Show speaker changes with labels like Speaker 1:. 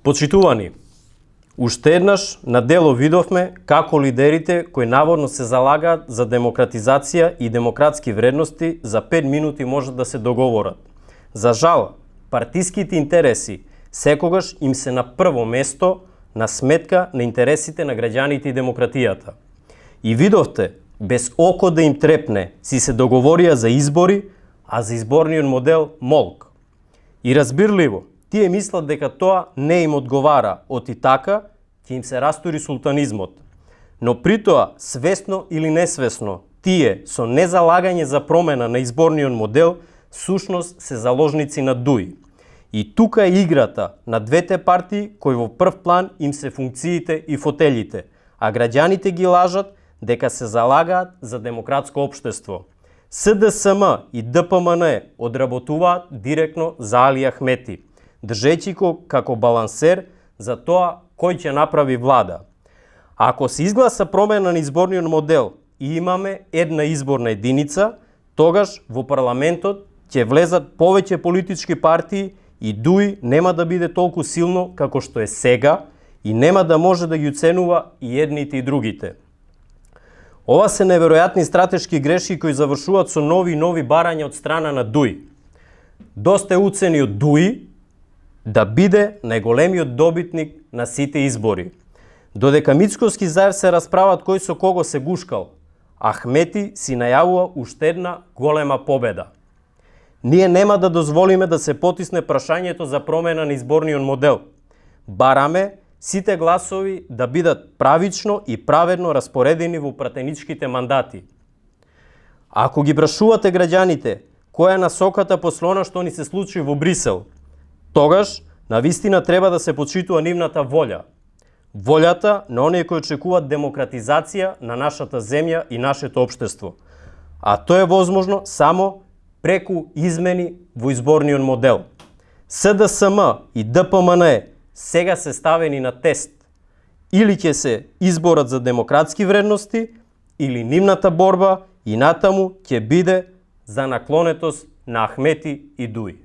Speaker 1: Почитувани, уште еднаш на дело видовме како лидерите кои наводно се залагаат за демократизација и демократски вредности за 5 минути можат да се договорат. За жал, партиските интереси секогаш им се на прво место на сметка на интересите на граѓаните и демократијата. И видовте, без око да им трепне, си се договорија за избори, а за изборниот модел молк. И разбирливо, тие мислат дека тоа не им одговара, оти така ќе им се растури султанизмот. Но при тоа, свесно или несвесно, тие со незалагање за промена на изборниот модел, сушност се заложници на ДУИ. И тука е играта на двете партии кои во прв план им се функциите и фотелите, а граѓаните ги лажат дека се залагаат за демократско општество. СДСМ и ДПМН одработуваат директно за Али Ахмети, држејќи го како балансер за тоа кој ќе направи влада. А ако се изгласа промена на изборниот модел и имаме една изборна единица, тогаш во парламентот ќе влезат повеќе политички партии и ДУИ нема да биде толку силно како што е сега и нема да може да ги оценува и едните и другите. Ова се неверојатни стратешки грешки кои завршуваат со нови и нови барања од страна на ДУИ. Доста е уцени од ДУИ да биде најголемиот добитник на сите избори. Додека Мицкоски заев се расправат кој со кого се гушкал, Ахмети си најавува уште една голема победа. Ние нема да дозволиме да се потисне прашањето за промена на изборниот модел. Бараме сите гласови да бидат правично и праведно распоредени во пратеничките мандати. Ако ги прашувате граѓаните која е насоката после она што ни се случи во Брисел, тогаш навистина треба да се почитува нивната волја. Волјата на оние кои очекуваат демократизација на нашата земја и нашето општество. А тоа е возможно само преку измени во изборниот модел. СДСМ и ДПМН сега се ставени на тест. Или ќе се изборат за демократски вредности, или нивната борба и натаму ќе биде за наклонетост на Ахмети и ДУИ.